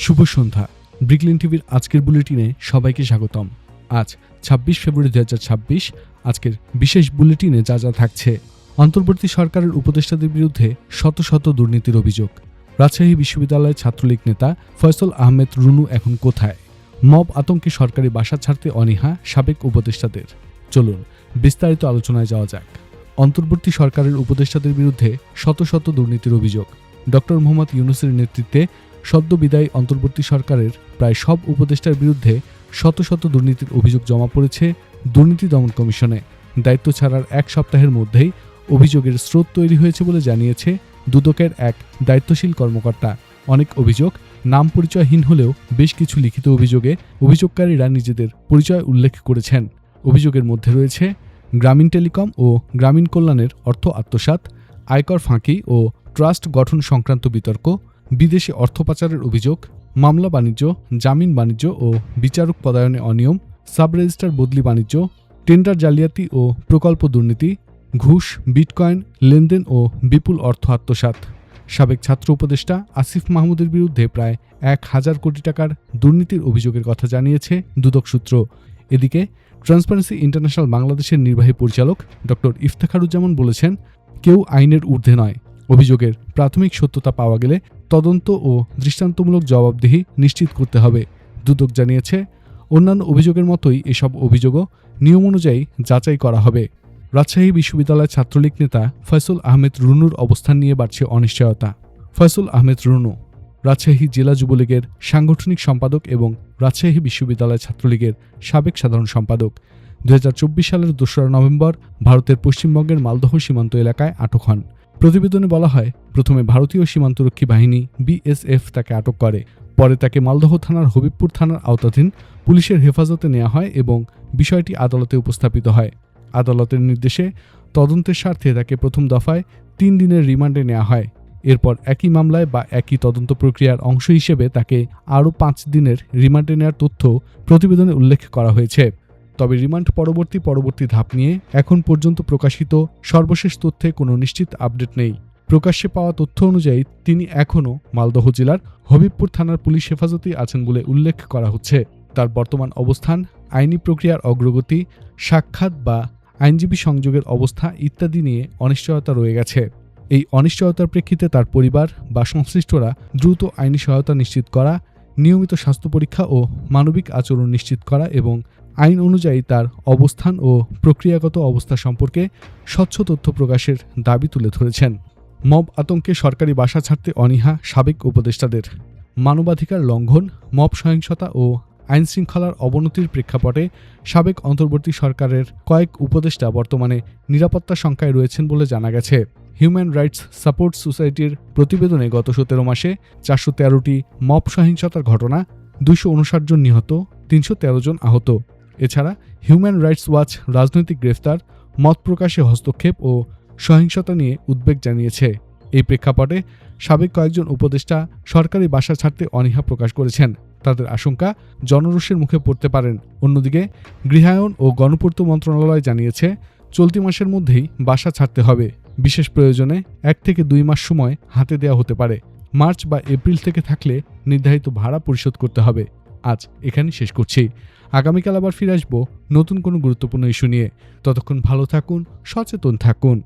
শুভ সন্ধ্যা। ব্রিকলিন টিভির আজকের বুলেটিনে সবাইকে স্বাগতম। আজ ২৬ ফেব্রুয়ারি ২০২৬। আজকের বিশেষ বুলেটিনে যা যা থাকছে: অন্তর্বর্তী সরকারের উপদেষ্টাদের বিরুদ্ধে শত শত দুর্নীতির অভিযোগ। রাজশাহী বিশ্ববিদ্যালয়ের ছাত্রলীগ নেতা ফয়সল আহমেদ রুনু এখন কোথায়? মব আতঙ্কে সরকারি বাসা ছাড়তে অনীহা সাবেক উপদেষ্টাদের। চলুন বিস্তারিত আলোচনায় যাওয়া যাক। অন্তর্বর্তী সরকারের উপদেষ্টাদের বিরুদ্ধে শত শত দুর্নীতির অভিযোগ। ডক্টর মোহাম্মদ ইউনূসের নেতৃত্বে সদ্য বিদায়ী অন্তর্বর্তী সরকারের প্রায় সব উপদেষ্টার বিরুদ্ধে শত শত দুর্নীতির অভিযোগ জমা পড়েছে দুর্নীতি দমন কমিশনে। দায়িত্ব ছাড়ার এক সপ্তাহের মধ্যেই অভিযোগের স্রোত তৈরি হয়েছে বলে জানিয়েছে দুদকের এক দায়িত্বশীল কর্মকর্তা। অনেক অভিযোগ নাম পরিচয়হীন হলেও বেশ কিছু লিখিত অভিযোগে অভিযোগকারীরা নিজেদের পরিচয় উল্লেখ করেছেন। অভিযোগের মধ্যে রয়েছে গ্রামীণ টেলিকম ও গ্রামীণ কল্যাণের অর্থ আত্মসাৎ, আয়কর ফাঁকি ও ট্রাস্ট গঠন সংক্রান্ত বিতর্ক, বিদেশে অর্থ পাচারের অভিযোগ, মামলা বাণিজ্য, জামিন বাণিজ্য ও বিচারক পদায়নে অনিয়ম, সাব রেজিস্ট্রার বদলি বাণিজ্য, টেন্ডার জালিয়াতি ও প্রকল্প দুর্নীতি, ঘুষ, বিটকয়েন লেনদেন ও বিপুল অর্থ আত্মসাৎ। সাবেক ছাত্র উপদেষ্টা আসিফ মাহমুদের বিরুদ্ধে প্রায় ১,০০০ কোটি টাকার দুর্নীতির অভিযোগের কথা জানিয়েছে দুদক সূত্র। এদিকে ট্রান্সপারেন্সি ইন্টারন্যাশনাল বাংলাদেশের নির্বাহী পরিচালক ডক্টর ইফতেখারুজ্জামান বলেছেন, কেউ আইনের ঊর্ধ্বে নয়। অভিযোগের প্রাথমিক সত্যতা পাওয়া গেলে তদন্ত ও দৃষ্টান্তমূলক জবাবদিহি নিশ্চিত করতে হবে। দুদক জানিয়েছে, অন্যান্য অভিযোগের মতোই এসব অভিযোগও নিয়ম অনুযায়ী যাচাই করা হবে। রাজশাহী বিশ্ববিদ্যালয়ের ছাত্রলীগ নেতা ফয়সল আহমেদ রুনুর অবস্থান নিয়ে বাড়ছে অনিশ্চয়তা। ফয়সল আহমেদ রুনু রাজশাহী জেলা যুবলীগের সাংগঠনিক সম্পাদক এবং রাজশাহী বিশ্ববিদ্যালয় ছাত্রলীগের সাবেক সাধারণ সম্পাদক। ২০২৪ সালের ২রা নভেম্বর ভারতের পশ্চিমবঙ্গের মালদহ সীমান্ত এলাকায় আটক হন। প্রতিবেদনে বলা হয়, প্রথমে ভারতীয় সীমান্তরক্ষী বাহিনী বিএসএফ তাকে আটক করে। পরে তাকে মালদহ থানার হবিবপুর থানার আওতাধীন পুলিশের হেফাজতে নেওয়া হয় এবং বিষয়টি আদালতে উপস্থাপিত হয়। আদালতের নির্দেশে তদন্তের স্বার্থে তাকে প্রথম দফায় ৩ দিনের রিমান্ডে নেওয়া হয়। এরপর একই মামলায় বা একই তদন্ত প্রক্রিয়ার অংশ হিসেবে তাকে আরও ৫ দিনের রিমান্ডে নেওয়ার তথ্য প্রতিবেদনে উল্লেখ করা হয়েছে। তবে রিমান্ড পরবর্তী ধাপ নিয়ে এখন পর্যন্ত প্রকাশিত সর্বশেষ তথ্যে কোনো নিশ্চিত আপডেট নেই। প্রকাশ্যে পাওয়া তথ্য অনুযায়ী তিনি এখনও মালদহ জেলার হবিবপুর থানার পুলিশ হেফাজতেই আছেন বলে উল্লেখ করা হচ্ছে। তার বর্তমান অবস্থান, আইনি প্রক্রিয়ার অগ্রগতি, সাক্ষাৎ বা আইনজীবী সংযোগের অবস্থা ইত্যাদি নিয়ে অনিশ্চয়তা রয়ে গেছে। এই অনিশ্চয়তার প্রেক্ষিতে তার পরিবার বা সংশ্লিষ্টরা দ্রুত আইনি সহায়তা নিশ্চিত করা, নিয়মিত স্বাস্থ্য পরীক্ষা ও মানবিক আচরণ নিশ্চিত করা এবং আইন অনুযায়ী তার অবস্থান ও প্রক্রিয়াগত অবস্থা সম্পর্কে স্বচ্ছ তথ্য প্রকাশের দাবি তুলে ধরেছেন। মব আতঙ্কে সরকারি বাসা ছাড়তে অনীহা সাবেক উপদেষ্টাদের। মানবাধিকার লঙ্ঘন, মব সহিংসতা ও আইনশৃঙ্খলার অবনতির প্রেক্ষাপটে সাবেক অন্তর্বর্তী সরকারের কয়েক উপদেষ্টা বর্তমানে নিরাপত্তা শঙ্কায় রয়েছেন বলে জানা গেছে। হিউম্যান রাইটস সাপোর্ট সোসাইটির প্রতিবেদনে গত ১৭ মাসে ৪১৩টি মব সহিংসতার ঘটনা, ২৫৯ জন নিহত, ৩১৩ জন আহত। এছাড়া হিউম্যান রাইটস ওয়াচ রাজনৈতিক গ্রেফতার, মত প্রকাশে হস্তক্ষেপ ও সহিংসতা নিয়ে উদ্বেগ জানিয়েছে। এই প্রেক্ষাপটে সাবেক কয়েকজন উপদেষ্টা সরকারি বাসা ছাড়তে অনীহা প্রকাশ করেছেন। তাদের আশঙ্কা জনরোষের মুখে পড়তে পারেন। অন্যদিকে গৃহায়ন ও গণপূর্ত মন্ত্রণালয় জানিয়েছে, চলতি মাসের মধ্যেই বাসা ছাড়তে হবে। বিশেষ প্রয়োজনে ১ থেকে ২ মাস সময় হাতে দেওয়া হতে পারে। মার্চ বা এপ্রিল থেকে থাকলে নির্ধারিত ভাড়া পরিশোধ করতে হবে। আজ এখানেই শেষ করছি। আগামীকাল আবার ফিরে আসবো নতুন কোনো গুরুত্বপূর্ণ ইস্যু নিয়ে। ততক্ষণ ভালো থাকুন, সচেতন থাকুন।